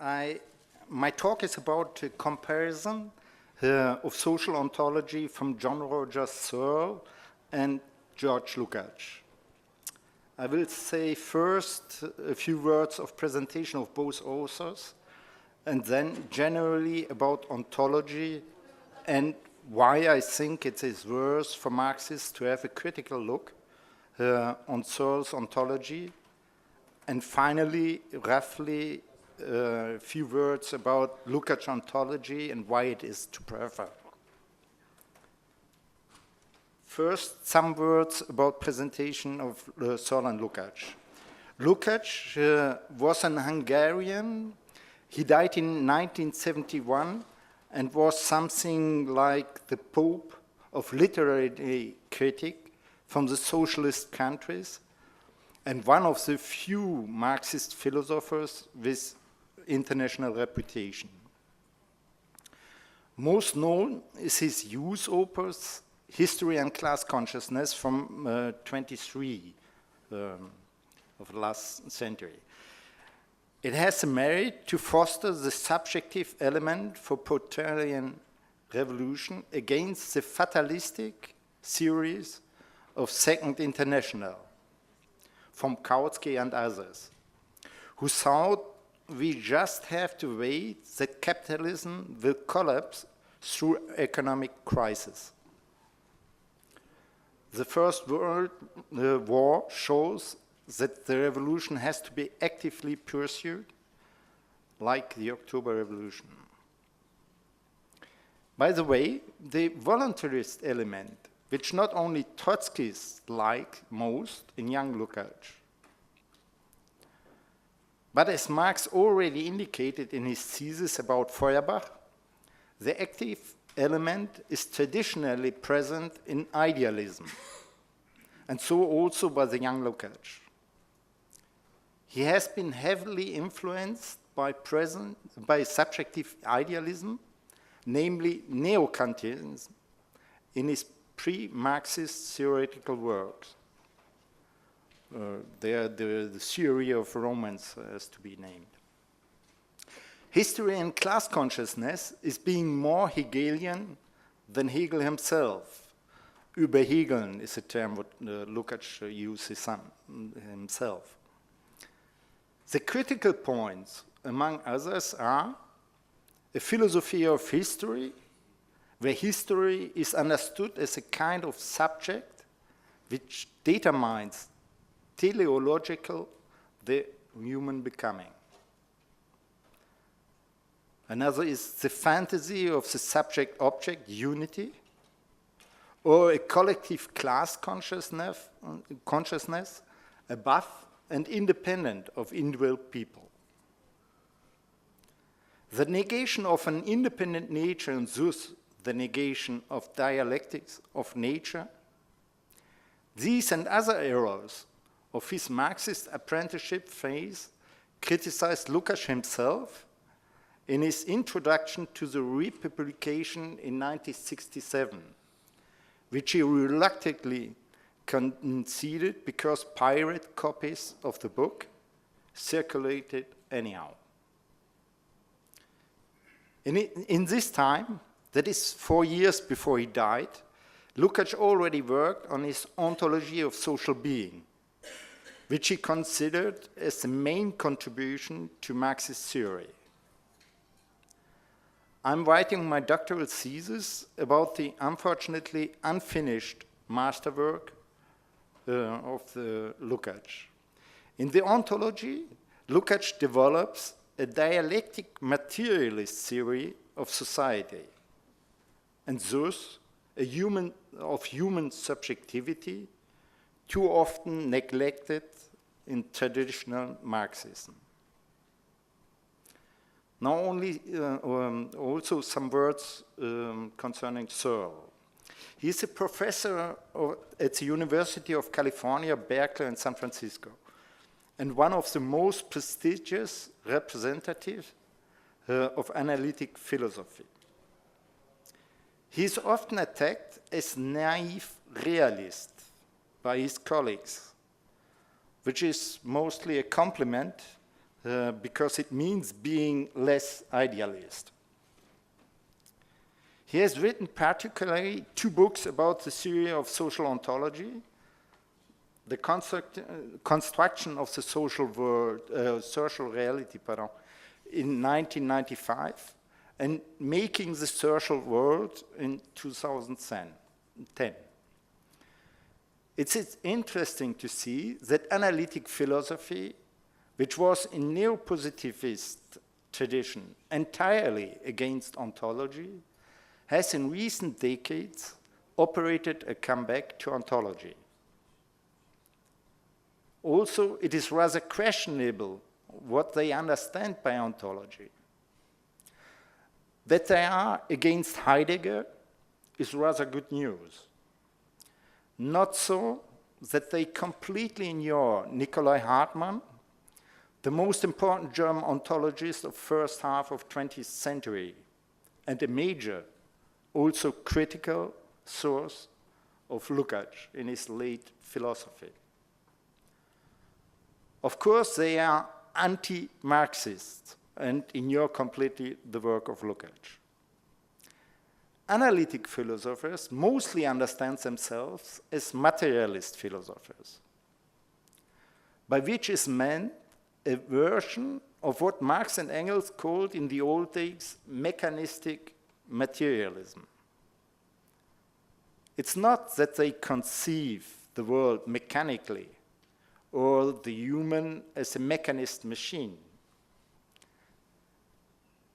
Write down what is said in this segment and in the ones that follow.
My talk is about a comparison of social ontology from John Rogers Searle and George Lukács. I will say first a few words of presentation of both authors, and then generally about ontology and why I think it is worth for Marxists to have a critical look on Searle's ontology, and finally, roughly, a few words about Lukács' ontology and why it is to prefer. First, some words about presentation of Searle and Lukács. Lukács was an Hungarian. He died in 1971 and was something like the Pope of literary critique from the socialist countries, and one of the few Marxist philosophers with international reputation. Most known is his youth opus, History and Class Consciousness, from 23 of the last century. It has the merit to foster the subjective element for proletarian revolution against the fatalistic theories of Second International, from Kautsky and others, who thought we just have to wait that capitalism will collapse through economic crisis. The First World War shows that the revolution has to be actively pursued, like the October Revolution. By the way, the voluntarist element, which not only Trotskyists like most in young Lukács, but as Marx already indicated in his thesis about Feuerbach, the active element is traditionally present in idealism, and so also by the young Lukács. He has been heavily influenced by subjective idealism, namely neo-Kantianism, in his pre-Marxist theoretical works. The theory of romance has to be named. History and Class Consciousness is being more Hegelian than Hegel himself. Überhegeln is a term that Lukács uses himself. The critical points, among others, are a philosophy of history, where history is understood as a kind of subject which determines teleological the human becoming. Another is the fantasy of the subject-object unity, or a collective class consciousness above and independent of individual people. The negation of an independent nature, and thus the negation of dialectics of nature, these and other errors of his Marxist apprenticeship phase criticized Lukács himself in his introduction to the Republication in 1967, which he reluctantly conceded because pirate copies of the book circulated anyhow. In this time, that is 4 years before he died, Lukács already worked on his ontology of social being, which he considered as the main contribution to Marxist theory. I'm writing my doctoral thesis about the unfortunately unfinished masterwork of Lukács. In the ontology, Lukács develops a dialectic materialist theory of society, and thus of human subjectivity, too often neglected in traditional Marxism. Now also some words concerning Searle. He is a professor at the University of California, Berkeley, and San Francisco, and one of the most prestigious representatives of analytic philosophy. He is often attacked as naive realist by his colleagues, which is mostly a compliment because it means being less idealist. He has written particularly 2 books about the theory of social ontology, the construction of the social world, social reality, in 1995, and making the social world in 2010. It's interesting to see that analytic philosophy, which was in neo-positivist tradition entirely against ontology, has in recent decades operated a comeback to ontology. Also, it is rather questionable what they understand by ontology. That they are against Heidegger is rather good news. Not so that they completely ignore Nikolai Hartmann, the most important German ontologist of first half of 20th century, and a major, also critical source of Lukács in his late philosophy. Of course, they are anti-Marxist and ignore completely the work of Lukács. Analytic philosophers mostly understand themselves as materialist philosophers, by which is meant a version of what Marx and Engels called in the old days mechanistic materialism. It's not that they conceive the world mechanically or the human as a mechanist machine.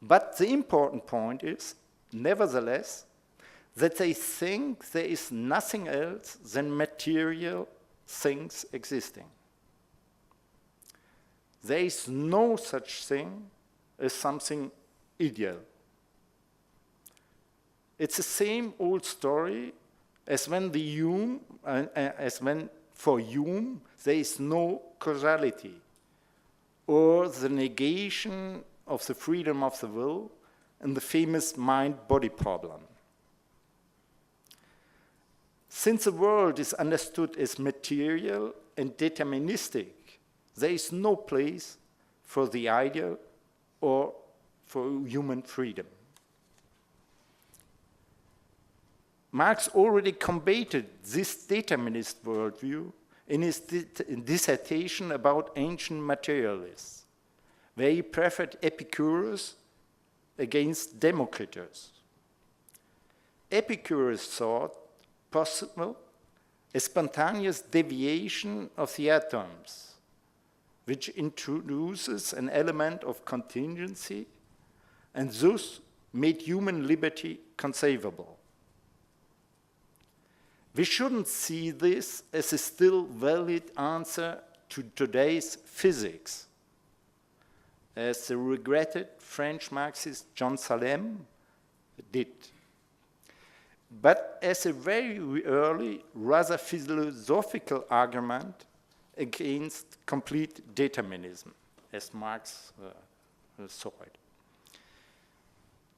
But the important point is, nevertheless, that they think there is nothing else than material things existing. There is no such thing as something ideal. It's the same old story as when for Hume there is no causality, or the negation of the freedom of the will and the famous mind-body problem. Since the world is understood as material and deterministic, there is no place for the ideal or for human freedom. Marx already combated this determinist worldview in his dissertation about ancient materialists, where he preferred Epicurus against Democritus. Epicurus thought possible a spontaneous deviation of the atoms, which introduces an element of contingency and thus made human liberty conceivable. We shouldn't see this as a still valid answer to today's physics, as the regretted French Marxist John Salem did, but as a very early, rather philosophical argument against complete determinism, as Marx saw it.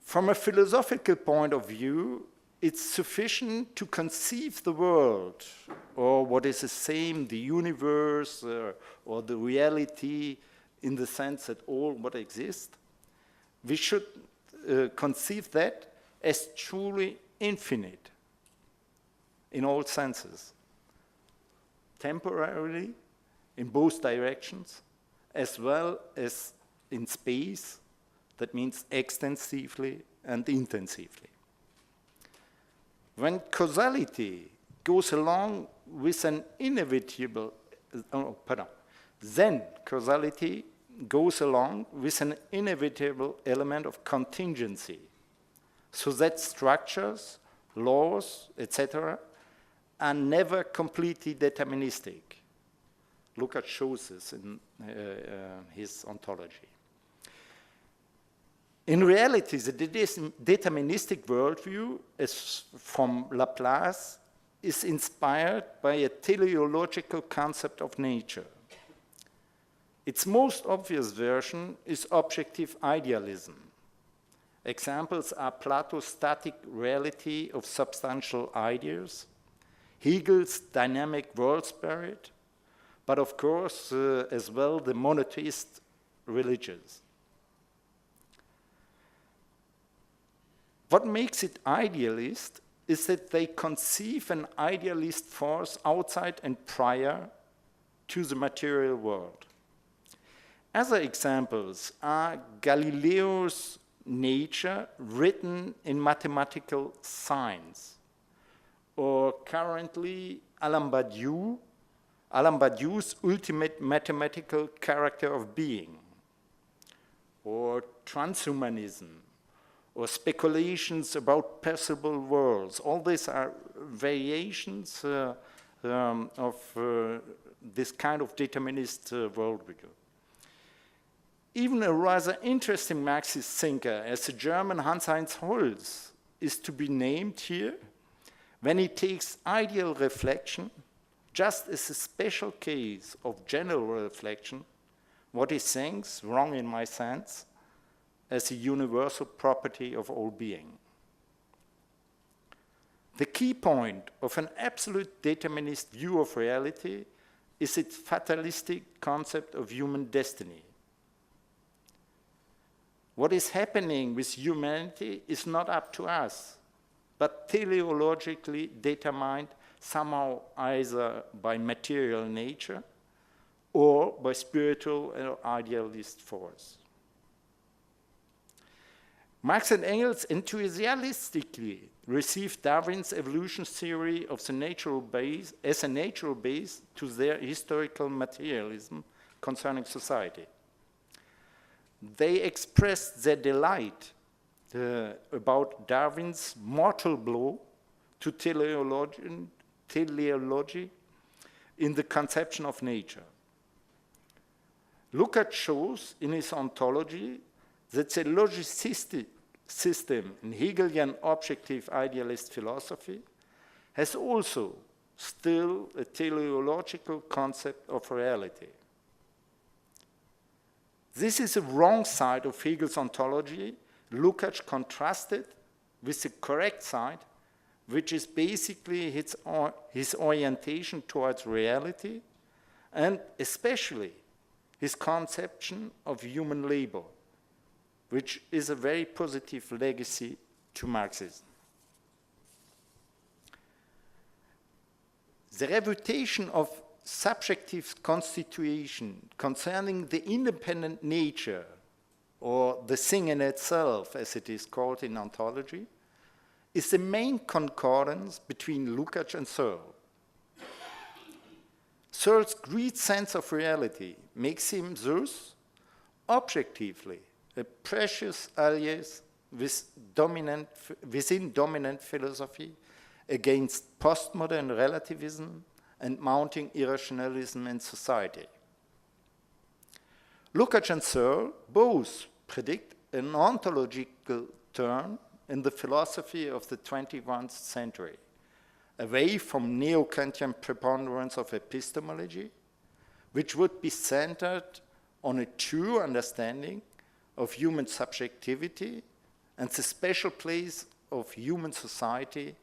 From a philosophical point of view, it's sufficient to conceive the world, or what is the same, the universe, or the reality, in the sense that all what exists. We should conceive that as truly infinite in all senses, temporarily in both directions, as well as in space, that means extensively and intensively. When causality goes along with an inevitable, then causality goes along with an inevitable element of contingency, so that structures, laws, etc., are never completely deterministic. Lukács shows this in his ontology. In reality, the deterministic worldview, as from Laplace, is inspired by a teleological concept of nature. Its most obvious version is objective idealism. Examples are Plato's static reality of substantial ideas, Hegel's dynamic world spirit, but of course as well the monotheist religious. What makes it idealist is that they conceive an idealist force outside and prior to the material world. Other examples are Galileo's Nature written in mathematical science, or currently Alain Badiou's ultimate mathematical character of being, or transhumanism, or speculations about possible worlds. All these are variations of this kind of determinist worldview. Even a rather interesting Marxist thinker as the German Hans-Heinz Holz is to be named here when he takes ideal reflection just as a special case of general reflection, what he thinks, wrong in my sense, as a universal property of all being. The key point of an absolute determinist view of reality is its fatalistic concept of human destiny. What is happening with humanity is not up to us, but teleologically determined somehow either by material nature or by spiritual or idealist force. Marx and Engels enthusiastically received Darwin's evolution theory of the natural base as a natural base to their historical materialism concerning society. They expressed their delight about Darwin's mortal blow to teleology in the conception of nature. Lukács shows in his ontology that the logicistic system in Hegelian objective idealist philosophy has also still a teleological concept of reality. This is a wrong side of Hegel's ontology. Lukács contrasted with the correct side, which is basically his orientation towards reality, and especially his conception of human labor, which is a very positive legacy to Marxism. The refutation of subjective constitution concerning the independent nature, or the thing in itself, as it is called in ontology, is the main concordance between Lukács and Searle. Searle's great sense of reality makes him thus objectively a precious alias within dominant philosophy against postmodern relativism and mounting irrationalism in society. Lukács and Searle both predict an ontological turn in the philosophy of the 21st century, away from neo-Kantian preponderance of epistemology, which would be centered on a true understanding of human subjectivity and the special place of human society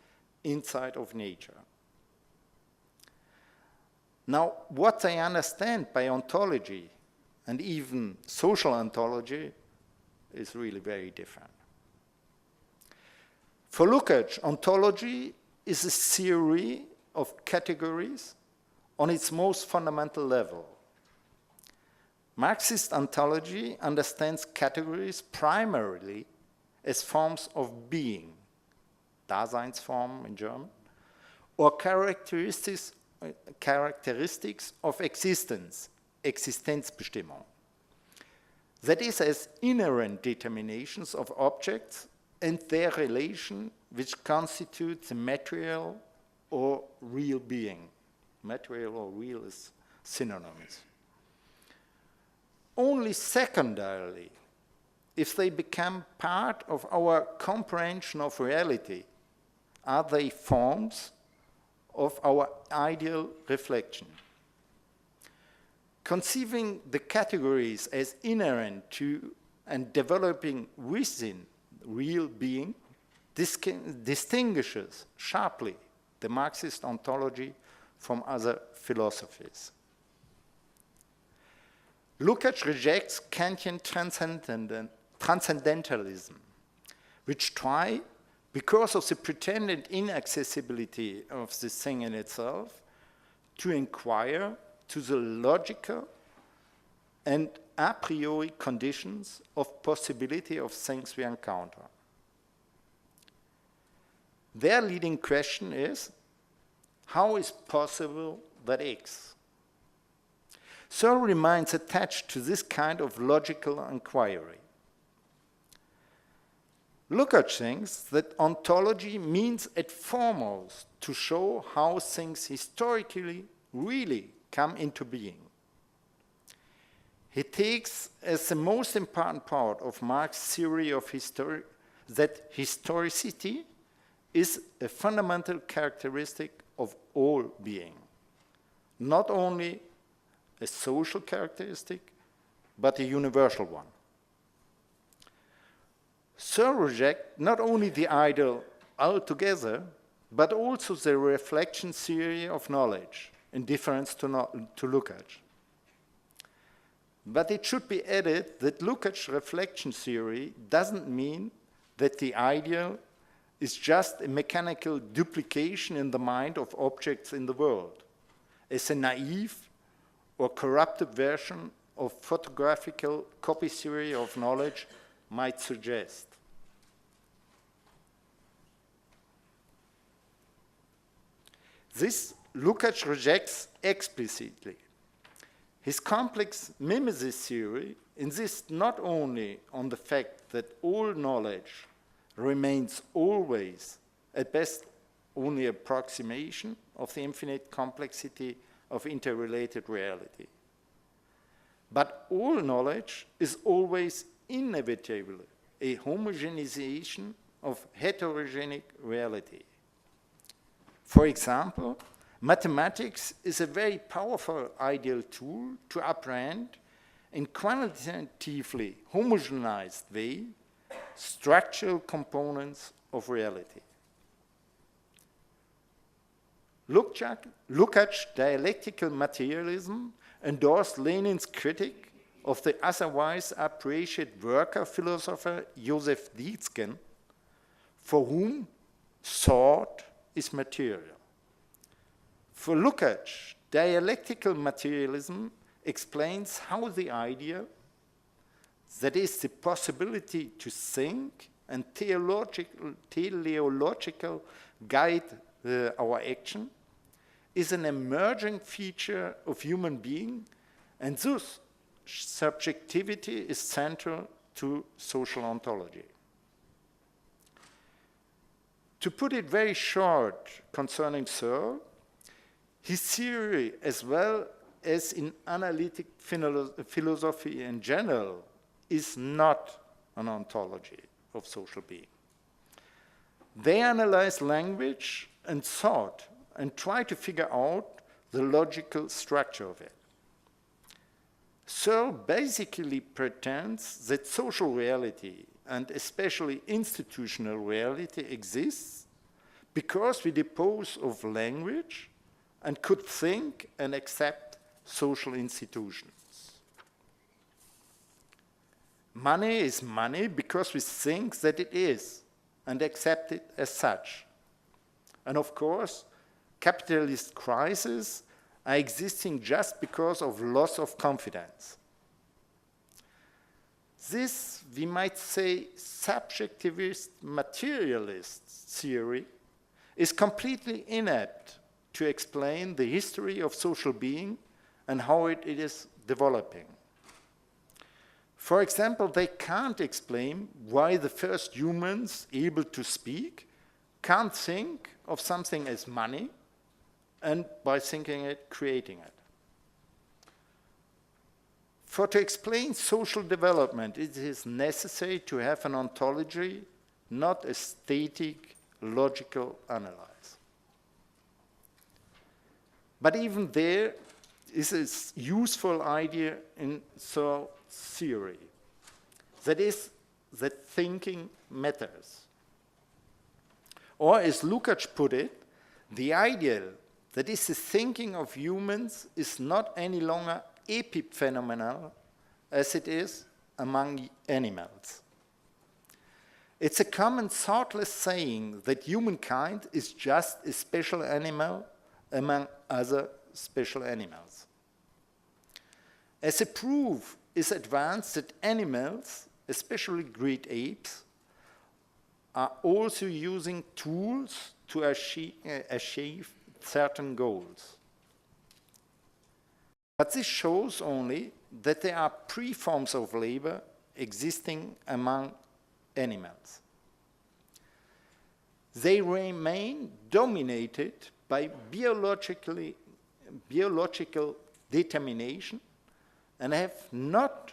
inside of nature. Now, what they understand by ontology and even social ontology is really very different. For Lukács, ontology is a theory of categories on its most fundamental level. Marxist ontology understands categories primarily as forms of being, Daseinsform in German, or characteristics of existence, Existenzbestimmung. That is, as inherent determinations of objects and their relation which constitute the material or real being. Material or real is synonyms. Only secondarily, if they become part of our comprehension of reality, are they forms of our ideal reflection. Conceiving the categories as inherent to and developing within real being distinguishes sharply the Marxist ontology from other philosophies. Lukács rejects Kantian transcendentalism, which try, because of the pretended inaccessibility of the thing in itself, to inquire to the logical and a priori conditions of possibility of things we encounter. Their leading question is, how is possible that X? Searle remains attached to this kind of logical inquiry. Lukács thinks that ontology means at foremost to show how things historically really come into being. He takes as the most important part of Marx's theory of that historicity is a fundamental characteristic of all being, not only a social characteristic, but a universal one. Searle rejects not only the ideal altogether, but also the reflection theory of knowledge, in difference to Lukács. But it should be added that Lukács' reflection theory doesn't mean that the ideal is just a mechanical duplication in the mind of objects in the world, as a naive or corrupted version of photographical copy theory of knowledge might suggest. This Lukács rejects explicitly. His complex mimesis theory insists not only on the fact that all knowledge remains always, at best, only approximation of the infinite complexity of interrelated reality, but all knowledge is always inevitably a homogenization of heterogeneous reality. For example, mathematics is a very powerful ideal tool to apprehend in quantitatively homogenized way structural components of reality. Lukács' dialectical materialism endorsed Lenin's critique of the otherwise appreciated worker philosopher Joseph Dietzken, for whom thought is material. For Lukács, dialectical materialism explains how the idea, that is, the possibility to think and teleological guide our action, is an emerging feature of human being, and thus subjectivity is central to social ontology. To put it very short concerning Searle, his theory, as well as in analytic philosophy in general, is not an ontology of social being. They analyze language and thought and try to figure out the logical structure of it. Searle basically pretends that social reality, and especially institutional reality, exists because we dispose of language and could think and accept social institutions. Money is money because we think that it is and accept it as such. And of course, capitalist crises are existing just because of loss of confidence. This, we might say, subjectivist materialist theory is completely inept to explain the history of social being and how it is developing. For example, they can't explain why the first humans able to speak can't think of something as money, and by thinking it, creating it. For to explain social development, it is necessary to have an ontology, not a static, logical analysis. But even there is a useful idea in Searle's theory. That is, that thinking matters. Or as Lukács put it, the ideal, that is the thinking of humans, is not any longer epiphenomenal, as it is among animals. It's a common thoughtless saying that humankind is just a special animal among other special animals. As a proof is advanced that animals, especially great apes, are also using tools to achieve certain goals. But this shows only that there are pre-forms of labor existing among animals. They remain dominated by biological determination and have not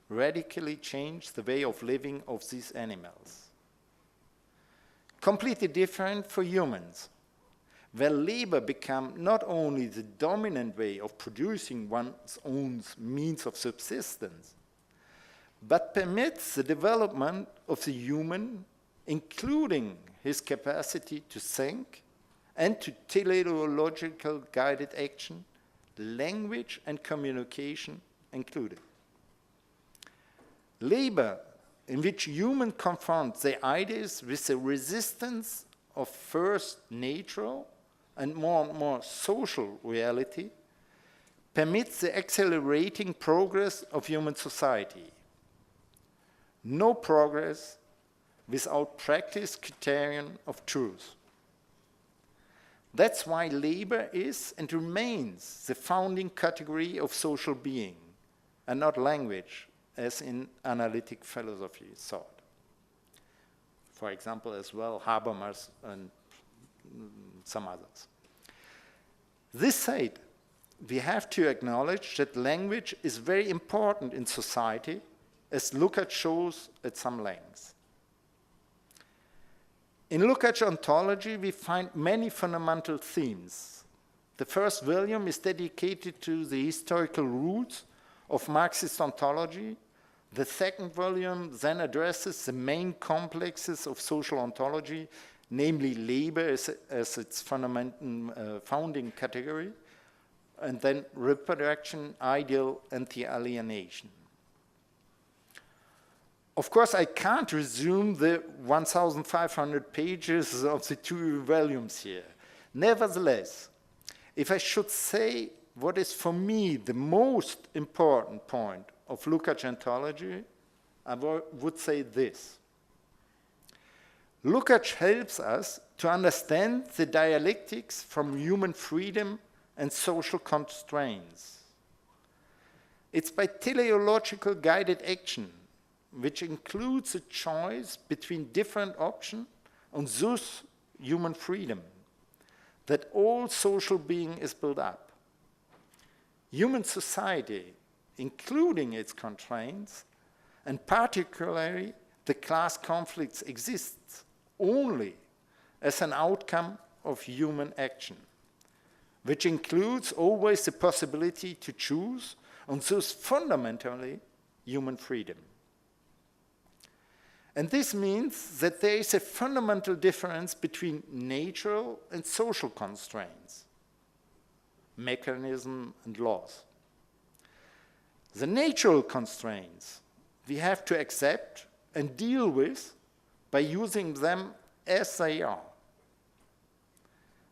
radically changed the way of living of these animals. Completely different for humans, where labor becomes not only the dominant way of producing one's own means of subsistence, but permits the development of the human, including his capacity to think and to teleological guided action, language and communication included. Labor, in which humans confront their ideas with the resistance of first natural and more social reality, permits the accelerating progress of human society. No progress without practice criterion of truth. That's why labor is and remains the founding category of social being, and not language, as in analytic philosophy thought. For example, as well, Habermas and some others. This said, we have to acknowledge that language is very important in society, as Lukács shows at some length. In Lukács' ontology, we find many fundamental themes. The first volume is dedicated to the historical roots of Marxist ontology. The second volume then addresses the main complexes of social ontology, namely labor as its founding category, and then reproduction, ideal, and the alienation. Of course, I can't resume the 1,500 pages of the two volumes here. Nevertheless, if I should say what is for me the most important point of Lukács' ontology, I would say this. Lukács helps us to understand the dialectics from human freedom and social constraints. It's by teleological guided action, which includes a choice between different options and thus human freedom, that all social being is built up. Human society, including its constraints, and particularly the class conflicts, exists only as an outcome of human action, which includes always the possibility to choose and thus fundamentally human freedom. And this means that there is a fundamental difference between natural and social constraints, mechanism and laws. The natural constraints we have to accept and deal with by using them as they are.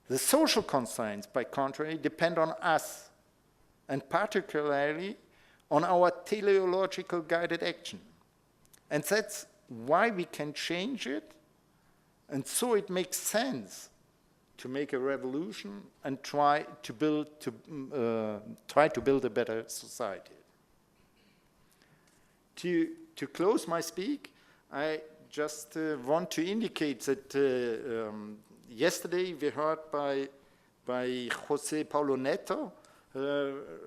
The social constraints, by contrary, depend on us, and particularly on our teleological guided action. And that's why we can change it, and so it makes sense to make a revolution and try to build a better society. To close my speak, I just want to indicate that yesterday we heard by José Paulo Neto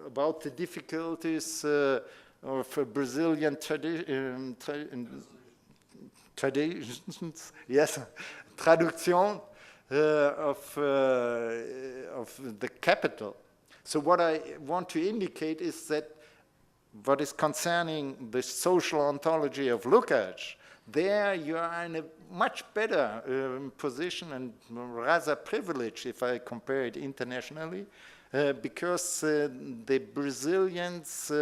about the difficulties of Brazilian traditions, yes, traduction of the capital. So what I want to indicate is that what is concerning the social ontology of Lukács, there you are in a much better position and rather privileged if I compare it internationally, because the Brazilians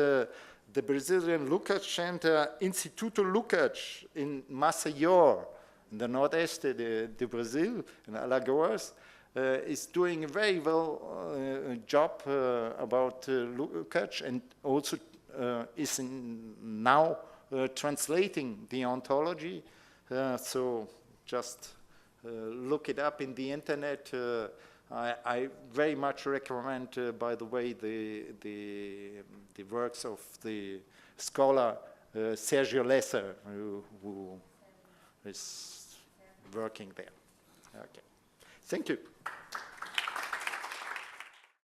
the Brazilian Lukács Center, Instituto Lukács in Maceió, in the northeast de Brazil, in Alagoas, is doing a very well job about Lukács, and also is now translating the ontology. So just look it up in the internet. I very much recommend, by the way, the works of the scholar Searle, who is working there. Okay, thank you.